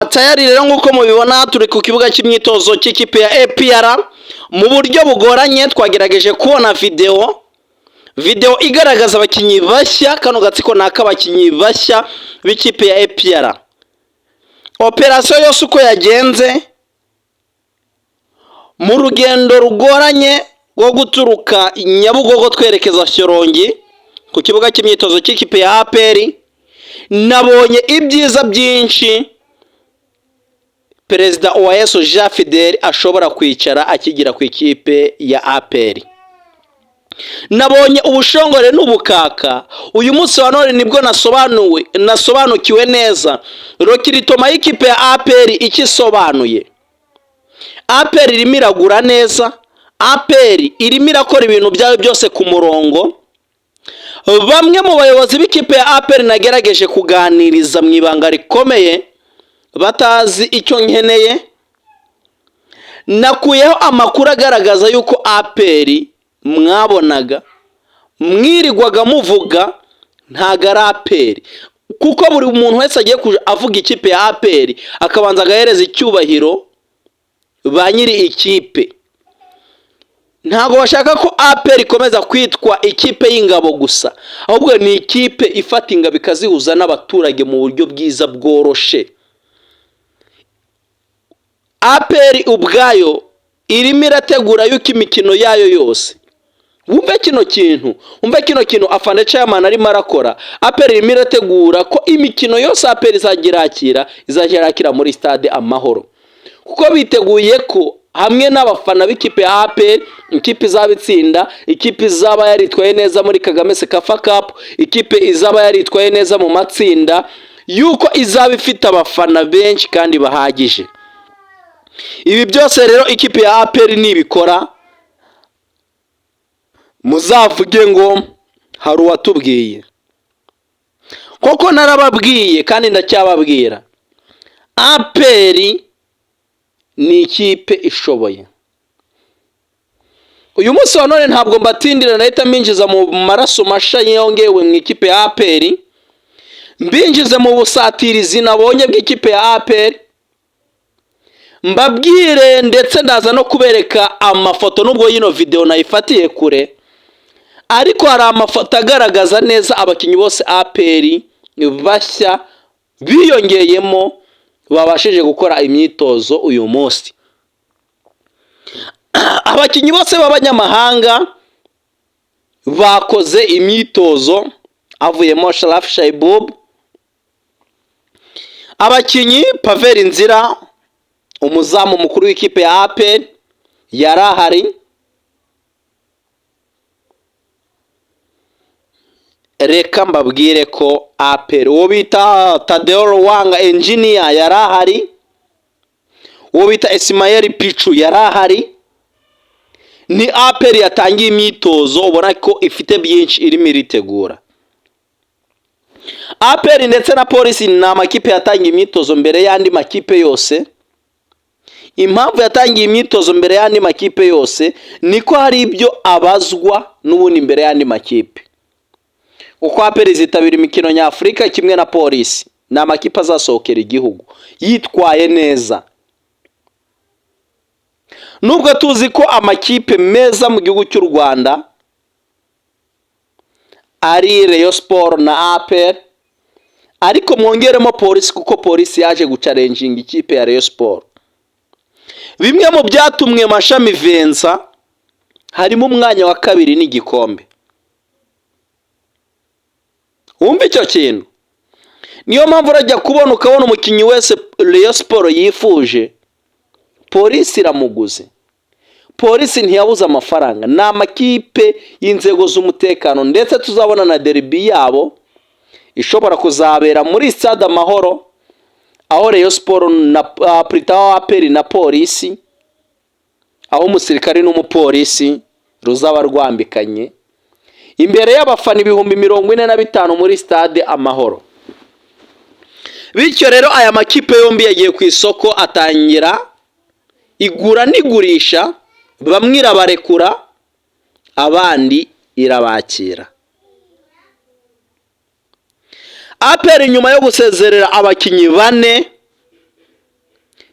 tayari rero nk'uko mubibona turi ku kibuga cy'imyitozo cy'ikipe ya APR mu buryo bugoranye. Twagerageje kubona video igaragaza abakinnyi bashya. Kano gatsiko n'akabakinnyi bashya b'ikipe ya APR. Operation yose uko yagenze mu rugendo rugoranye rwo guturuka Nyabugogo twerekeza Shyorongi ku kibuga cy'imyitozo cy'ikipe ya APR, nabonye ibyiza byinshi Perezida Uwayesu Jean Fidel ashobora kwicara akigira ku ikipe ya APR. Nabonye ubushongore n'ubukaka. Uyu munsi wa none nibwo nasobanukiwe neza rokiritoma y'ikipe ya APR ikisobanuye. APR irimo iragura neza, APR irimo irakora ibintu byayo byose ku murongo. Bamwe mu bayobozi b'ikipe ya APR nagerageje kuganiriza mu ibanga rikomeye batazi icyo nkeneye, nakuyeho amakuru agaragaza yuko APR mwabonaga mwirigwaga muvuga ntago ari APR, kuko buri muntu wese agiye avuga ikipe ya APR akabanza agahereza icyubahiro ba nyiri ikipe. Ntago bashaka ko APR ikomeza kwitwa ikipe y'ingabo gusa, ahubwo ni ikipe ifata ingabo ikazihuza n'abaturage mu buryo bwiza bworoshe. APR ubwayo irimo irategura yuko imikino yayo yose, wumve kino kintu afande chairman arimo arakora. APR irimo irategura ko imikino yose APR izagirakira muri stade Amahoro, kuko biteguye ko hamwe n'abafana b'ikipe ya APR, ikipe izaba itsinda, ikipe izaba yaritwaye neza muri Kagame Sekafa Cup, ikipe izaba yaritwaye neza mu matsinda, yuko izaba ifite abafana benshi kandi bahagije. Ibi byose rero ikipe ya APR nibikora muzavuge ngo hari uwatubwiye. Koko narababwiye kandi ndacyababwira, APR ni ikipe ishoboye. Uyu munsi wa none ntabwo mbatindira, nahita mbinjiza mu maraso masha yongewe mu ikipe ya APR, mbinjize mu busatirizi nabonye bw'ikipe ya APR, mbabwire ndetse ndaza no kubereka amafoto. Nubwo yino video nayifatiye kure, ariko hari amafoto agaragaza neza abakinnyi bose APR bashya biyongeyemo babashije gukora imyitozo uyu munsi. Abakinnyi bose b'abanyamahanga bakoze imyitozo, avuyemo Sharaf Shaibub, abakinnyi Pavel Nzira umuzamu mukuru w'ikipe ya APR yarahari, reka mbabwire ko APR uwo bita Tadeo Ruwanga engineer yarahari, uwo bita Ismael Pichu yarahari. Ni APR yatangiye imyitozo, ubona ko ifite byinshi irimo iritegura. APR ndetse na Polisi ni amakipe yatangiye imyitozo mbere y'andi makipe yose. Impamvu yatangiye imyitozo mbere y'andi makipe yose niko hari ibyo abazwa n'ubundi mbere y'andi makipe. Uko APR zitabira imikino nyafurika kimwe na Polisi, ni amakipe azasohokera igihugu yitwaye neza. Nubwo tuzi ko amakipe meza mu gihugu cy'u Rwanda ari Rayon Sport na APR, ariko mwongeremo Polisi, kuko Polisi yaje gucalenjinga ikipe ya Rayon Sport. Bimwe mu byatumwe Mashami Vincent harimo umwanya wa kabiri n'igikombe. Wumva icyo kintu? Niyo mpamvu urajya kubona ukabona umukinnyi wese Rayon Sport yifuje, Polisi iramuguze. Polisi ntiyabuze amafaranga, ni amakipe y'inzego z'umutekano, ndetse tuzabona na derby yabo ishobora kuzabera muri stade Amahoro, aho Rayon Sport na APR na Polisi, aho umusirikare n'umupolisi ruzaba rwambikanye imbere y'abafana 45,000 muri stade Amahoro. Bityo rero aya makipe yombi yagiye ku isoko, atangira igura n'igurisha, bamwe irabarekura abandi irabakira. APR nyuma yo gusezerera abakinnyi bane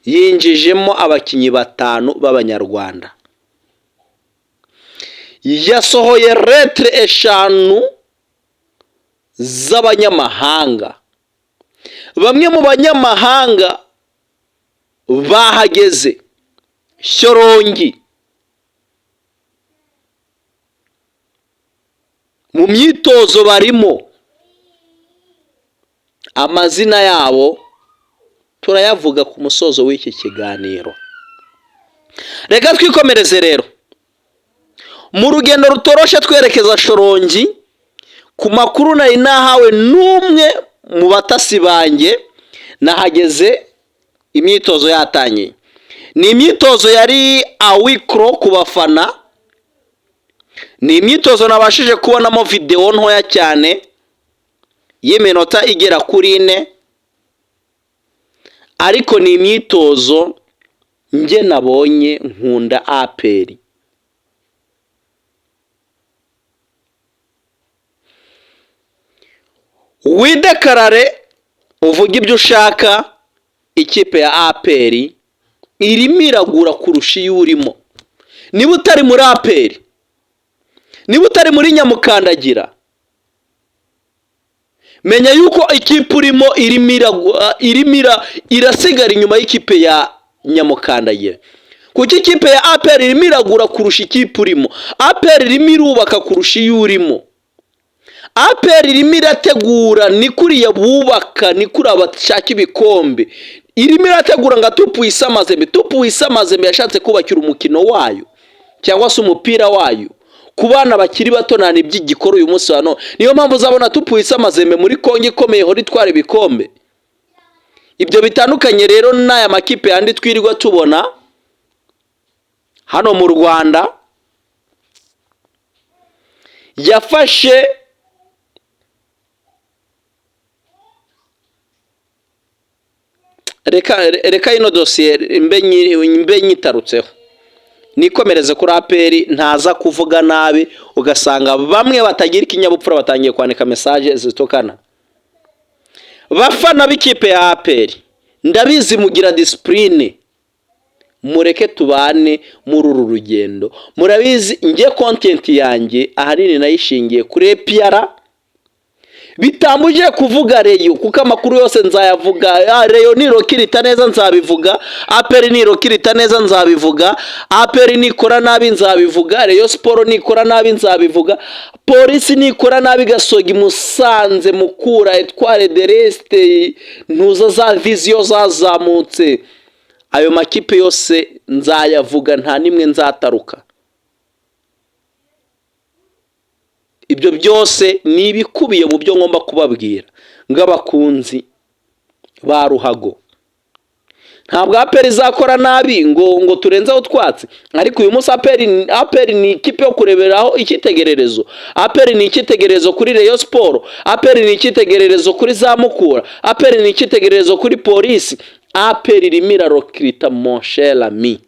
yinjijemo abakinnyi 5 b'abanyarwanda, yasohoye letre 5 z'abanyamahanga. Bamwe mu banyamahanga bahageze Shyorongi mu myitozo barimo, amazina yabo turayavuga ku musozo w'iki kiganiro. Reka twikomereze rero mu rugendo rutoroshe twerekeza Shyorongi. Ku makuru nari nahawe n'umwe mu batasi banjye, nahageze imyitozo yatangiye. Ni imyitozo yari awikro ku bafana, ni imyitozo nabashije kubonamo video ntoya cyane y'iminota igera kuri 4, ariko ni imyitozo nge nabonye nkunda APR. Widekarare uvuga ibyo ushaka, ikipe ya APR irimo iragura kurusha iyo urimo. Niba utari muri APR, niba utari muri Nyamukandagira, menya yuko ikipe urimo irasigara inyuma y'ikipe ya Nyamukandagira. Kuko ikipe ya APR irimo iragura kurusha ikipe urimo. APR irimo irubaka kurusha iyo urimo. APR irimo irategura, ni kuriya bubaka, ni kuri abashaka ibikombe. Irimo irategura nga Tupuisa Mazembe yashatse kubakira umukino wayo cyangwa se umupira wayo ku bana bakiri bato, nani by'igikoro uyu munsi hano. Niyo mpamvu uzabona Tupuisa Mazembe muri Kongo ikomeye hori twara ibikombe. Ibyo bitandukanye rero n'aya makipe yandi twirirwa tubona hano mu Rwanda. Yafashe reka ino dosiye mbe nyitarutseho, nikomereze kuri APR, ntaza kuvuga nabi ugasanga bamwe batagira ikinyabupfura batangiye kwandika message zitokana. Bafana b'ikipe ya APR, ndabizi mugira discipline, mureke tubane muri uru rugendo. Murabizi nge content yanjye ahanini nayishingiye kuri APR, bitambuje kuvuga Reyo kuko amakuru yose nzayavuga. Reyo nirokirita neza nzabivuga, APR nirokirita neza nzabivuga, APR nikora nabi nzabivuga, Reyo Sport nikora nabi nzabivuga, Polisi nikora nabi Gasogi Musanze Mukura Etware de l'Est ntuza za Vision zazamutse, ayo makipe yose nzayavuga, nta nimwe nzataruka. Ibyo byose ni ibikubiye mu byo ngomba kubabwira ng'abakunzi ba ruhago. Ntabwo APR izakora nabi ngo turenzaho twatsi, ariko uyu munsi APR ni ikipe yo kureberaho icyitegererezo. APR ni icyitegererezo kuri Rayon Sport, APR ni icyitegererezo kuri za Mukura, APR ni icyitegererezo kuri Polisi. APR irimo irarokirita mon cher ami.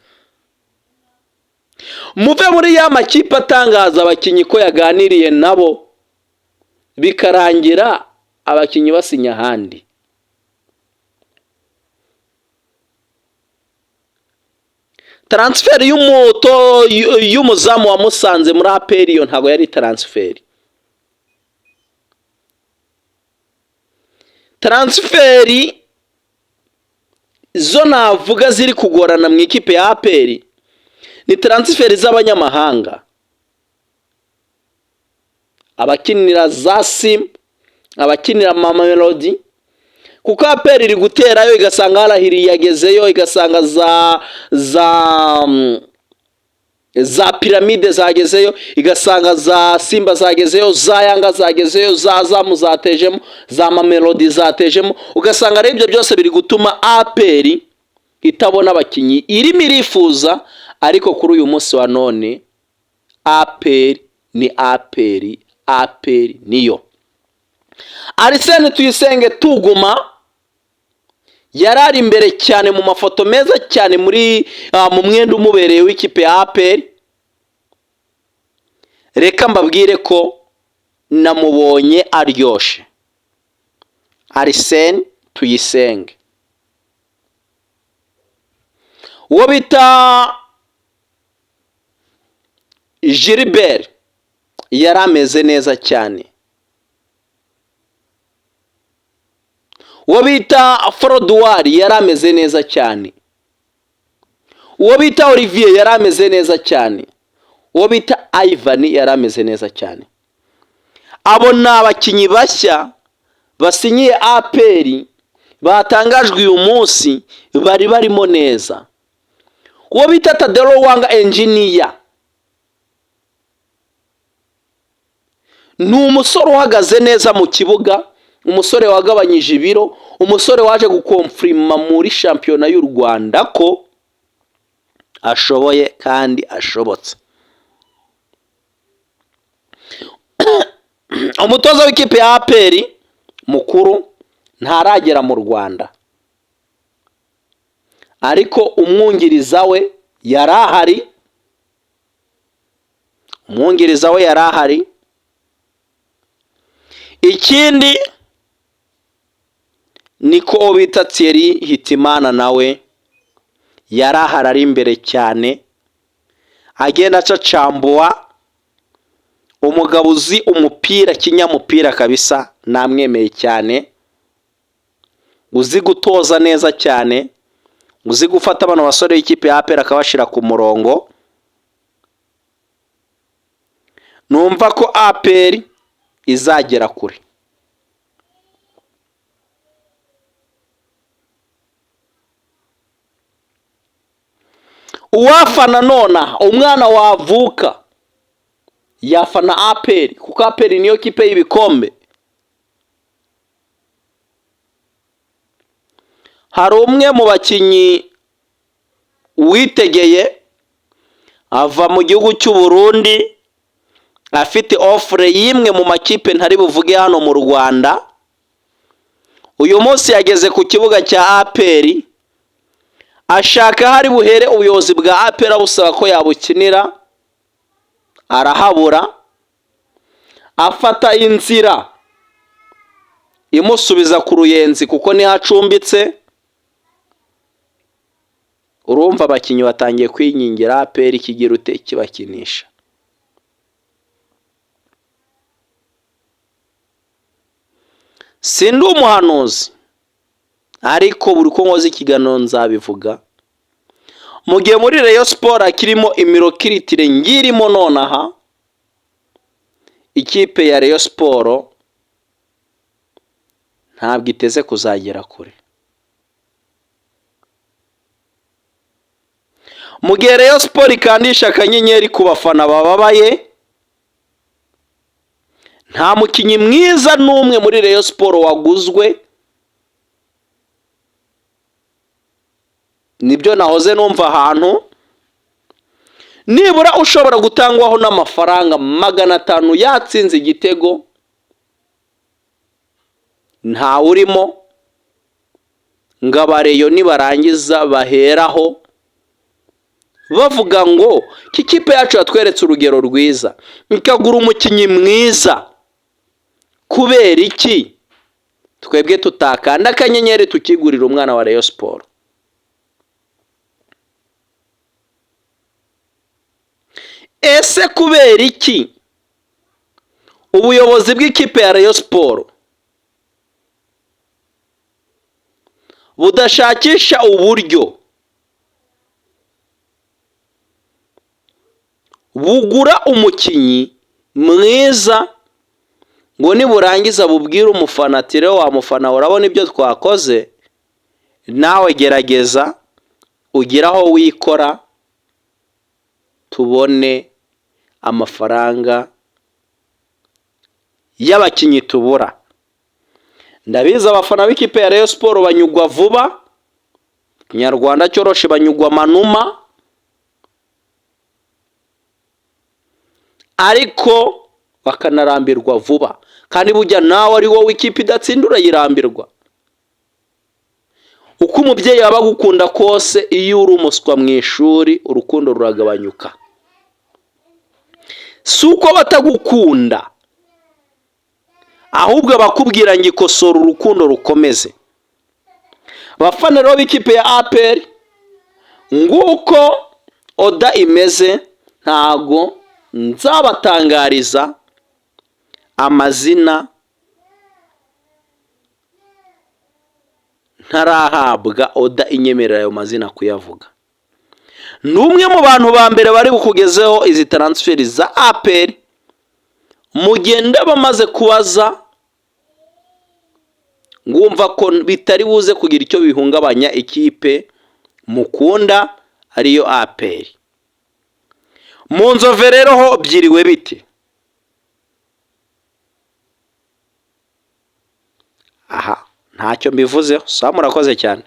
Muve muri ya makipe atangaza abakinnyi ko yaganiriye nabo bikarangira abakinnyi basinya ahandi. Transfer y'umuzamu wa Musanze muri APR yo ntago yari transfer. Transfer zo navuga ziri kugorana mu ikipe ya APR ni transfer z'abanyamahanga, abakinira za Sim, abakinira Mamelodi. Kuko APR iri guterayo igasanga harahiri yagezeyo, igasanga za Piramide zagezeyo, igasanga za Simba zagezeyo, za Yanga zagezeyo, za Zamu zatejemo, za Mamelodi zatejemo. Ugasanga rero ibyo byose biri gutuma APR itabona abakinyi irimo irifuza. Ariko kuri uyu munsi wa none APR ni APR niyo. Arsene Tuyisenge Tuguma yarari imbere cyane mu mafoto meza cyane muri mu mwenda umubereye w'ikipe ya APR. Reka mbabwire ko namubonye aryoshe. Arsene Tuyisenge uwo bita Gilbert yari ameze neza cyane, uwo bita Froduwari yari ameze neza cyane, uwo bita Olivier yari ameze neza cyane, uwo bita Ivan yari ameze neza cyane. Abo ni abakinnyi bashya basinyiye APR batangajwe uyu munsi, bari barimo neza. Uwo bita Tadero Wanga Engineer ni umusore uhagaze neza mu kibuga, umusore wagabanyije ibiro, umusore waje gukonfirima muri shampiyona y'u Rwanda ko ashoboye kandi ashobotse. Umutoza w'ikipe ya APR mukuru ntaragera mu Rwanda, ariko umwungiriza we yarahari, ikindi niko bita Thierry Hitimana nawe yarahari ari imbere cyane, agenda acacambuwa, umugabo uzi umupira, kinyamupira kabisa, namwemeye cyane, uzi gutoza neza cyane, uzi gufata abana basore y'ikipe ya APR akabashira ku murongo. Numva ko APR izagera kure. Uwafana nona umwana wavuka yafana APR, kuko APR niyo kipe y'ibikombe. Hari umwe mu bakinnyi witegeye ava mu gihugu cy'u Burundi, afite offre y'imwe mu makipe ntari buvuge hano mu Rwanda. Uyu munsi yageze ku kibuga cya APR, ashaka hari buhere ubuyobozi bwa APR busaba ko yabukinira, arahabura, afata inzira imusubiza ku Ruyenzi kuko ni hacumbitse. Urumva abakinnyi batangiye kwinyingira APR ikigira ute kibakinisha. Sindi umuhanuzi, ariko buri ko nkoze ikiganiro nzabivuga. Mu gihe muri Rayon Sport akirimo imirokiritire ngirimo nonaha, ikipe ya Rayon Sport ntabwo iteze kuzagera kure. Mu gihe Rayon Sport ikandisha akanyenyeri ku bafana bababaye, nta mukinnyi mwiza n'umwe muri Rayon Sport waguzwe. Nibyo nahoze numva ahantu, nibura ushobora gutangwaho n'amafaranga 500 yatsinze igitego, nta urimo. Ngabareyo nibarangiza baheraho bavuga ngo kikipe yacu yatweretse urugero rwiza, ikagura umukinnyi mwiza, kubera iki twebwe tutakanda akanyenyeri tukigurira umwana wa Rayon Sport? Ese kubera iki ubuyobozi bw'ikipe ya Rayon Sport budashakisha uburyo bugura umukinnyi mwiza ngo niburangiza bubwire umufana ati rero wa mufana urabona ibyo twakoze, nawe gerageza ugiraho wikora tubone amafaranga y'abakinnyi tubura. Ndabizi abafana b'ikipe ya Rayon Sport banyugwa vuba, Nyarwanda cyoroshe banyugwa manuma, ariko bakanarambirwa vuba. Kandi bujya nawe ari wowe ikipe idatsindura yirambirwa. Uko umubyeyi aba gukunda kose, iyo uri umuswa mu ishuri urukundo ruragabanyuka. Suko batagukunda, ahubwo bakubwira ngo ikosora urukundo rukomeze. Bafana rero b'ikipe ya APR nguko oda imeze, ntago nzabatangariza amazina ntarahabwa oda inyemerera ayo mazina kuyavuga. Ni umwe mu bantu ba mbere bari bukugezeho izi transferi za APR, mugenda bamaze kubaza, ngumva ko bitari buze kugira icyo bihungabanya ikipe mukunda ariyo APR. Mu Nzove rero ho byiriwe bite? Aha ntacyo mbivuzeho. Murakoze cyane.